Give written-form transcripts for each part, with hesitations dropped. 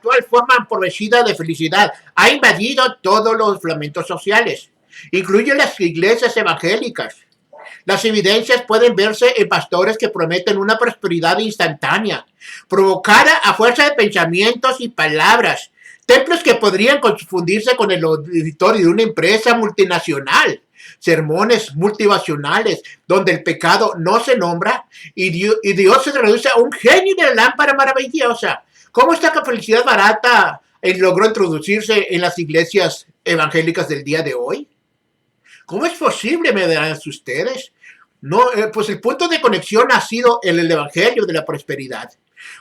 actual forma empobrecida de felicidad ha invadido todos los flamencos sociales, incluye las iglesias evangélicas. Las evidencias pueden verse en pastores que prometen una prosperidad instantánea, provocada a fuerza de pensamientos y palabras, templos que podrían confundirse con el auditorio de una empresa multinacional, sermones multivacionales donde el pecado no se nombra y Dios se reduce a un genio de la lámpara maravillosa. ¿Cómo esta felicidad barata logró introducirse en las iglesias evangélicas del día de hoy? ¿Cómo es posible, me dirán ustedes? No, pues el punto de conexión ha sido el evangelio de la prosperidad,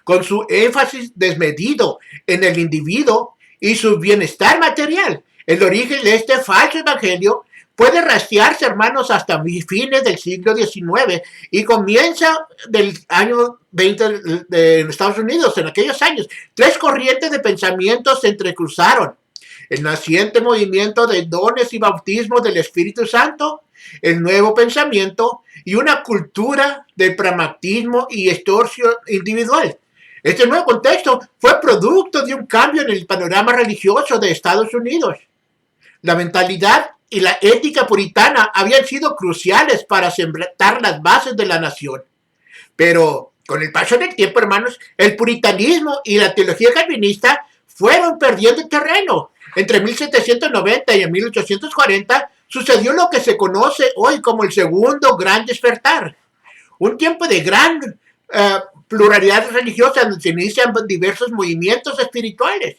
con su énfasis desmedido en el individuo y su bienestar material. El origen de este falso evangelio puede rastrearse, hermanos, hasta fines del siglo XIX y comienza del año 20 de Estados Unidos. En aquellos años, tres corrientes de pensamientos se entrecruzaron: el naciente movimiento de dones y bautismos del Espíritu Santo, el nuevo pensamiento y una cultura del pragmatismo y extorsión individual. Este nuevo contexto fue producto de un cambio en el panorama religioso de Estados Unidos. La mentalidad y la ética puritana habían sido cruciales para sentar las bases de la nación. Pero con el paso del tiempo, hermanos, el puritanismo y la teología calvinista fueron perdiendo terreno. Entre 1790 y 1840 sucedió lo que se conoce hoy como el segundo gran despertar, un tiempo de gran pluralidad religiosa donde se inician diversos movimientos espirituales.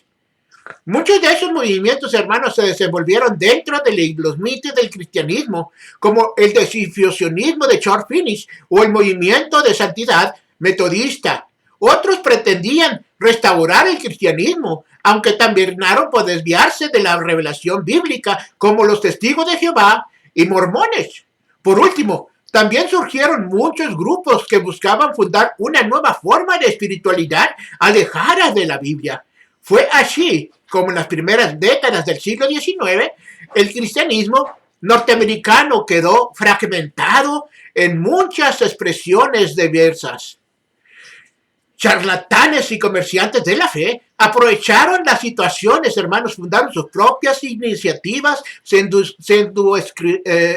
Muchos de esos movimientos, hermanos, se desenvolvieron dentro de los mitos del cristianismo, como el desinfusionismo de Charles Finney o el movimiento de santidad metodista. Otros pretendían restaurar el cristianismo, aunque terminaron por desviarse de la revelación bíblica, como los testigos de Jehová y mormones. Por último, también surgieron muchos grupos que buscaban fundar una nueva forma de espiritualidad alejada de la Biblia. Fue así como en las primeras décadas del siglo XIX, el cristianismo norteamericano quedó fragmentado en muchas expresiones diversas. Charlatanes y comerciantes de la fe aprovecharon las situaciones, hermanos, fundaron sus propias iniciativas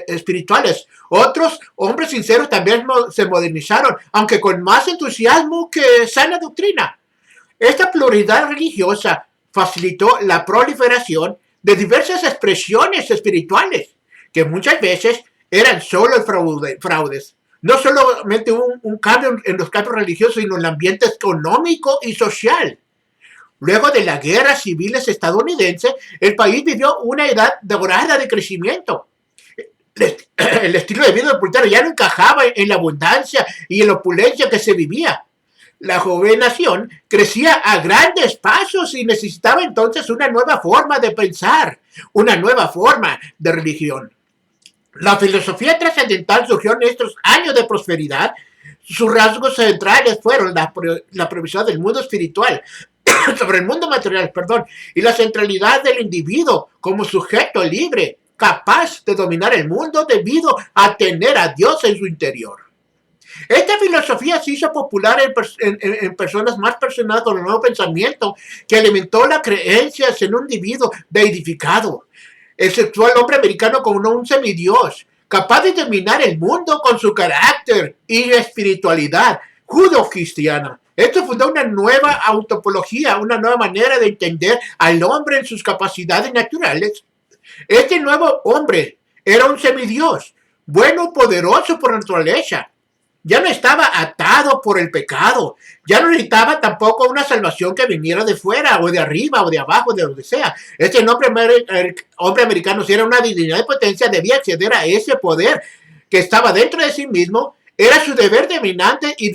espirituales. Otros hombres sinceros también se modernizaron, aunque con más entusiasmo que sana doctrina. Esta pluralidad religiosa facilitó la proliferación de diversas expresiones espirituales, que muchas veces eran solo fraudes. No solamente un cambio en los campos religiosos, sino en el ambiente económico y social. Luego de la guerra civil estadounidense, el país vivió una edad dorada de crecimiento. El estilo de vida del puritano ya no encajaba en la abundancia y en la opulencia que se vivía. La joven nación crecía a grandes pasos y necesitaba entonces una nueva forma de pensar, una nueva forma de religión. La filosofía trascendental surgió en estos años de prosperidad. Sus rasgos centrales fueron la provisión del mundo espiritual sobre el mundo material, y la centralidad del individuo como sujeto libre, capaz de dominar el mundo debido a tener a Dios en su interior. Esta filosofía se hizo popular en personas más personas con el nuevo pensamiento que alimentó las creencias en un individuo deidificado. El sexual hombre americano como un semidios, capaz de dominar el mundo con su carácter y espiritualidad judo-cristiana. Esto fundó una nueva autopología, una nueva manera de entender al hombre en sus capacidades naturales. Este nuevo hombre era un semidios, bueno, poderoso por naturaleza. Ya no estaba atado por el pecado. Ya no necesitaba tampoco una salvación que viniera de fuera, o de arriba, o de abajo, de donde sea. Este hombre americano, si era una divinidad de potencia, debía acceder a ese poder que estaba dentro de sí mismo. Era su deber dominante y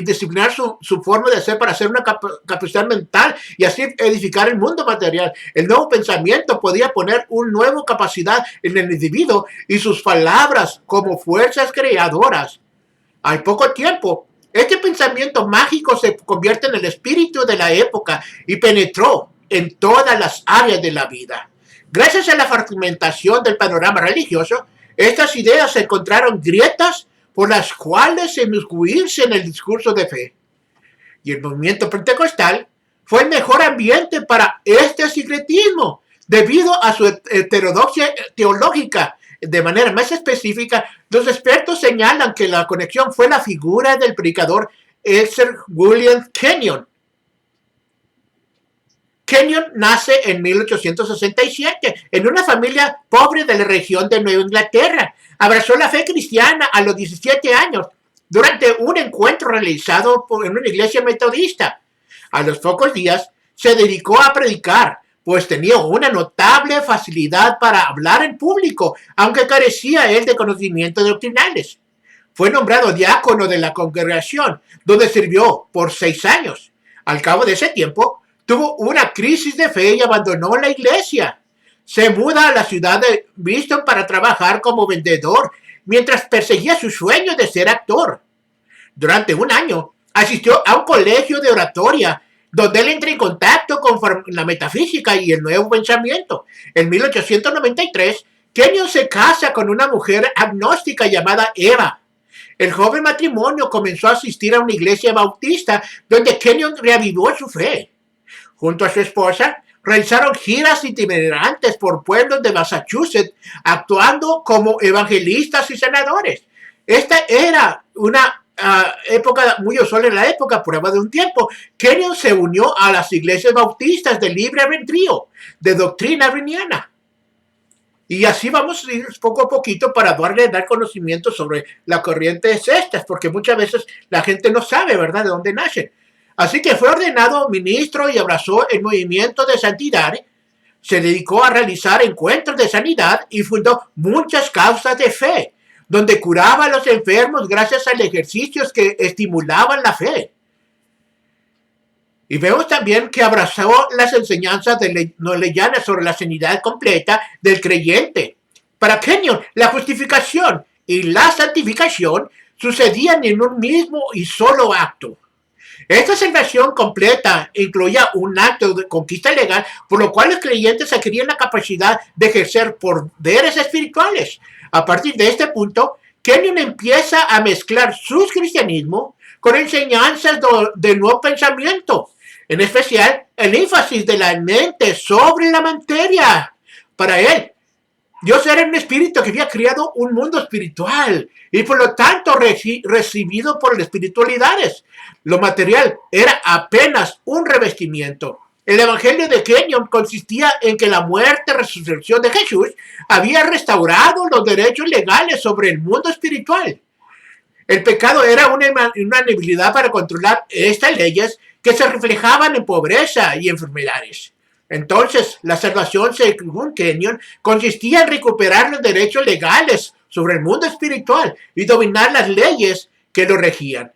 disciplinar su forma de hacer para hacer una capacidad mental y así edificar el mundo material. El nuevo pensamiento podía poner una nueva capacidad en el individuo y sus palabras como fuerzas creadoras. Al poco tiempo, este pensamiento mágico se convierte en el espíritu de la época y penetró en todas las áreas de la vida. Gracias a la fragmentación del panorama religioso, estas ideas encontraron grietas por las cuales inmiscuirse en el discurso de fe. Y el movimiento pentecostal fue el mejor ambiente para este secretismo, debido a su heterodoxia teológica. De manera más específica, los expertos señalan que la conexión fue la figura del predicador Sir William Kenyon. Kenyon nace en 1867 en una familia pobre de la región de Nueva Inglaterra. Abrazó la fe cristiana a los 17 años durante un encuentro realizado en una iglesia metodista. A los pocos días se dedicó a predicar, pues tenía una notable facilidad para hablar en público, aunque carecía él de conocimientos doctrinales. Fue nombrado diácono de la congregación, donde sirvió por 6 años. Al cabo de ese tiempo, tuvo una crisis de fe y abandonó la iglesia. Se muda a la ciudad de Bristol para trabajar como vendedor, mientras perseguía su sueño de ser actor. Durante un año, asistió a un colegio de oratoria, donde él entra en contacto con la metafísica y el nuevo pensamiento. En 1893, Kenyon se casa con una mujer agnóstica llamada Eva. El joven matrimonio comenzó a asistir a una iglesia bautista, donde Kenyon reavivó su fe. Junto a su esposa, realizaron giras itinerantes por pueblos de Massachusetts, actuando como evangelistas y sanadores. Esta era una época muy usual en la época, prueba de un tiempo. Kenyon se unió a las iglesias bautistas de libre albedrío, de doctrina arminiana. Y así vamos a ir poco a poquito para dar conocimiento sobre la corriente de estas, porque muchas veces la gente no sabe, ¿verdad?, de dónde nacen. Así que fue ordenado ministro y abrazó el movimiento de santidad. Se dedicó a realizar encuentros de sanidad y fundó muchas causas de fe, donde curaba a los enfermos gracias a ejercicios que estimulaban la fe. Y vemos también que abrazó las enseñanzas de Noellana sobre la sanidad completa del creyente. Para Kenyon, la justificación y la santificación sucedían en un mismo y solo acto. Esta salvación completa incluía un acto de conquista legal, por lo cual los creyentes adquirían la capacidad de ejercer poderes espirituales. A partir de este punto, Kenyon empieza a mezclar su cristianismo con enseñanzas del nuevo pensamiento, en especial el énfasis de la mente sobre la materia. Para él, Dios era un espíritu que había creado un mundo espiritual y por lo tanto recibido por las espiritualidades. Lo material era apenas un revestimiento. El evangelio de Kenyon consistía en que la muerte y resurrección de Jesús había restaurado los derechos legales sobre el mundo espiritual. El pecado era una inhabilidad para controlar estas leyes que se reflejaban en pobreza y enfermedades. Entonces, la salvación, según Kenyon, consistía en recuperar los derechos legales sobre el mundo espiritual y dominar las leyes que lo regían.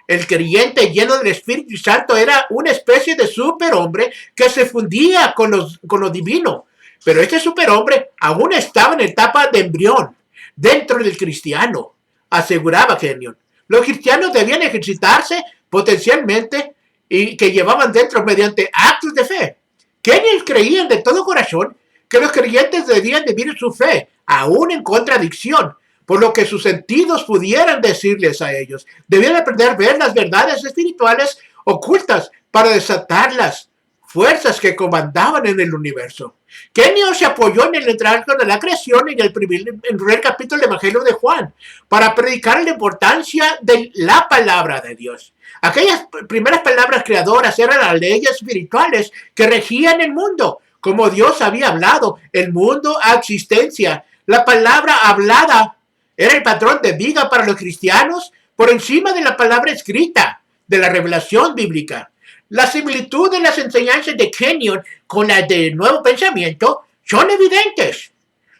El creyente lleno del Espíritu Santo era una especie de superhombre que se fundía con lo divino. Pero este superhombre aún estaba en etapa de embrión dentro del cristiano, aseguraba Kenyon. Los cristianos debían ejercitarse potencialmente y que llevaban dentro mediante actos de fe. Kenyon creía de todo corazón que los creyentes debían vivir su fe, aún en contradicción, por lo que sus sentidos pudieran decirles a ellos. Debían aprender a ver las verdades espirituales ocultas para desatar las fuerzas que comandaban en el universo. Kenyon se apoyó en el trato de la creación en el primer capítulo del Evangelio de Juan para predicar la importancia de la palabra de Dios. Aquellas primeras palabras creadoras eran las leyes espirituales que regían el mundo, como Dios había hablado el mundo a existencia. La palabra hablada era el patrón de vida para los cristianos por encima de la palabra escrita de la revelación bíblica. La similitud de las enseñanzas de Kenyon con las del Nuevo Pensamiento son evidentes.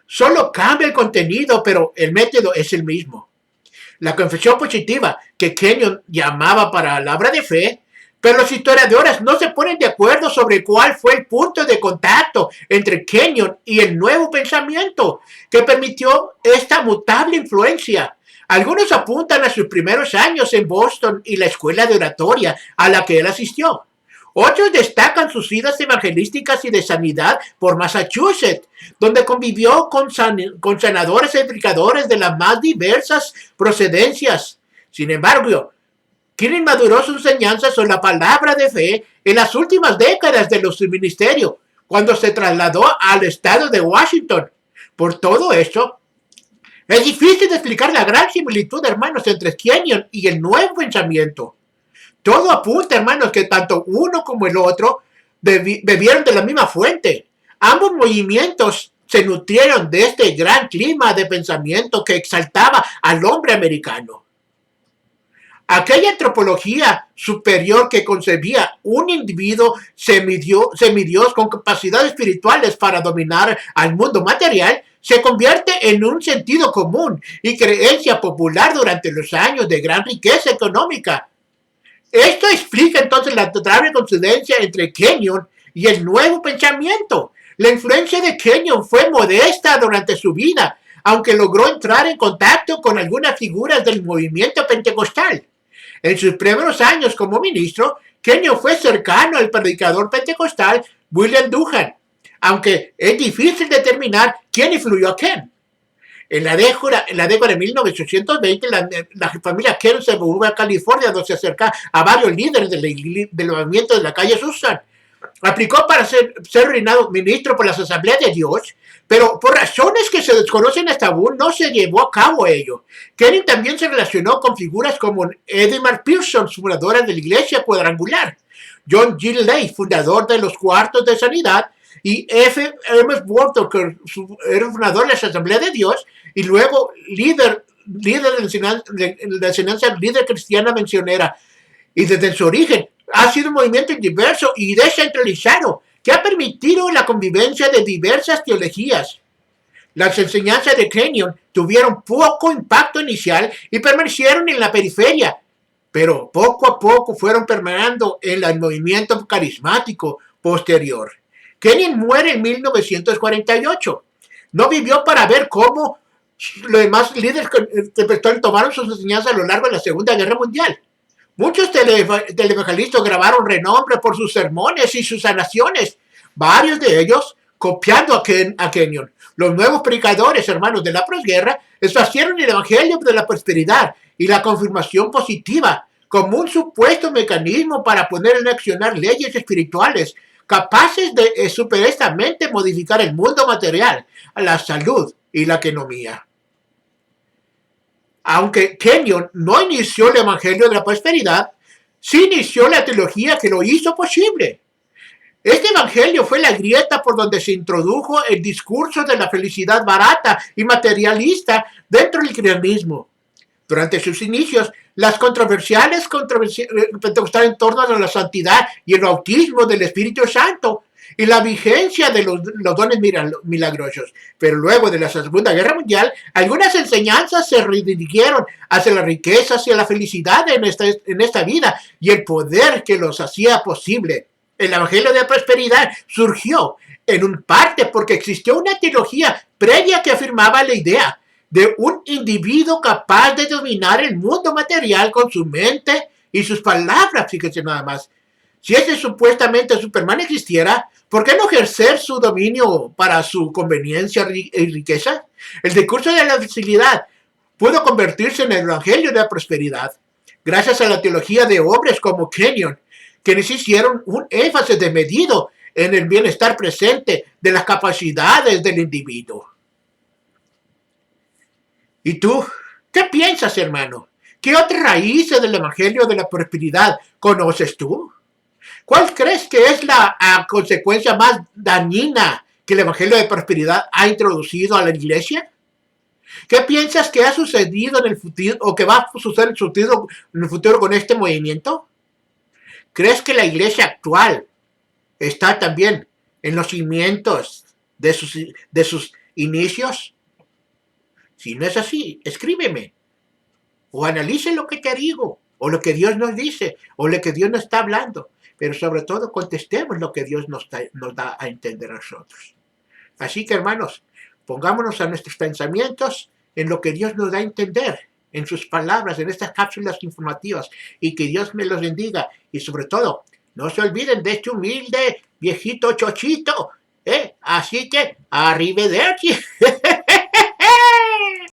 Solo cambia el contenido, pero el método es el mismo. La confesión positiva que Kenyon llamaba palabra de fe, pero los historiadores no se ponen de acuerdo sobre cuál fue el punto de contacto entre Kenyon y el Nuevo Pensamiento que permitió esta mutable influencia. Algunos apuntan a sus primeros años en Boston y la escuela de oratoria a la que él asistió. Otros destacan sus idas evangelísticas y de sanidad por Massachusetts, donde convivió con sanadores y predicadores de las más diversas procedencias. Sin embargo, Kenyon maduró su enseñanza sobre la palabra de fe en las últimas décadas de su ministerio, cuando se trasladó al estado de Washington. Por todo eso, es difícil de explicar la gran similitud, hermanos, entre Kenyon y el nuevo pensamiento. Todo apunta, hermanos, que tanto uno como el otro bebieron de la misma fuente. Ambos movimientos se nutrieron de este gran clima de pensamiento que exaltaba al hombre americano. Aquella antropología superior que concebía un individuo semidios con capacidades espirituales para dominar al mundo material se convierte en un sentido común y creencia popular durante los años de gran riqueza económica. Esto explica entonces la notable coincidencia entre Kenyon y el nuevo pensamiento. La influencia de Kenyon fue modesta durante su vida, aunque logró entrar en contacto con algunas figuras del movimiento pentecostal. En sus primeros años como ministro, Kenyon fue cercano al predicador pentecostal William Dunham, aunque es difícil determinar quién influyó a Ken. En la década de 1820, la familia Ken se mudó a California, donde se acerca a varios líderes del movimiento de la calle Susan. Aplicó para ser reinado ministro por las Asambleas de Dios, pero por razones que se desconocen hasta aún no se llevó a cabo ello. Kenyon también se relacionó con figuras como Edmund Pearson, fundadora de la Iglesia Cuadrangular, John G. Lay, fundador de los Cuartos de Sanidad, y F. M. Walton, que era fundador de la Asamblea de Dios, y luego líder de la enseñanza líder cristiana misionera. Y desde su origen ha sido un movimiento diverso y descentralizado que ha permitido la convivencia de diversas teologías. Las enseñanzas de Kenyon tuvieron poco impacto inicial y permanecieron en la periferia, pero poco a poco fueron permeando en el movimiento carismático posterior. Kenyon muere en 1948. No vivió para ver cómo los demás líderes tomaron sus enseñanzas a lo largo de la Segunda Guerra Mundial. Muchos televangalistas grabaron renombre por sus sermones y sus sanaciones, varios de ellos copiando a Kenyon. Los nuevos predicadores, hermanos de la posguerra, esparcieron el evangelio de la prosperidad y la confirmación positiva como un supuesto mecanismo para poner en acción leyes espirituales capaces de supuestamente modificar el mundo material, la salud y la economía. Aunque Kenyon no inició el evangelio de la prosperidad, sí inició la teología que lo hizo posible. Este evangelio fue la grieta por donde se introdujo el discurso de la felicidad barata y materialista dentro del cristianismo. Durante sus inicios, las controversiales pentecostales en torno a la santidad y el bautismo del Espíritu Santo y la vigencia de los dones milagrosos. Pero luego de la Segunda Guerra Mundial, algunas enseñanzas se redirigieron hacia las riquezas y la felicidad en esta vida y el poder que los hacía posible. El evangelio de la prosperidad surgió en parte porque existió una teología previa que afirmaba la idea de un individuo capaz de dominar el mundo material con su mente y sus palabras, fíjense nada más. Si ese supuestamente Superman existiera, ¿por qué no ejercer su dominio para su conveniencia y riqueza? El discurso de la facilidad pudo convertirse en el evangelio de la prosperidad, gracias a la teología de hombres como Kenyon, quienes hicieron un énfasis desmedido en el bienestar presente de las capacidades del individuo. ¿Y tú? ¿Qué piensas, hermano? ¿Qué otras raíces del evangelio de la prosperidad conoces tú? ¿Cuál crees que es la consecuencia más dañina que el evangelio de prosperidad ha introducido a la iglesia? ¿Qué piensas que ha sucedido en el futuro o que va a suceder en el futuro con este movimiento? ¿Crees que la iglesia actual está también en los cimientos de sus inicios? Si no es así, escríbeme o analice lo que te digo o lo que Dios nos dice o lo que Dios nos está hablando. Pero sobre todo contestemos lo que Dios nos da a entender a nosotros. Así que, hermanos, pongámonos a nuestros pensamientos en lo que Dios nos da a entender, en sus palabras, en estas cápsulas informativas, y que Dios me los bendiga. Y sobre todo, no se olviden de este humilde viejito chochito, Así que, arrivederci.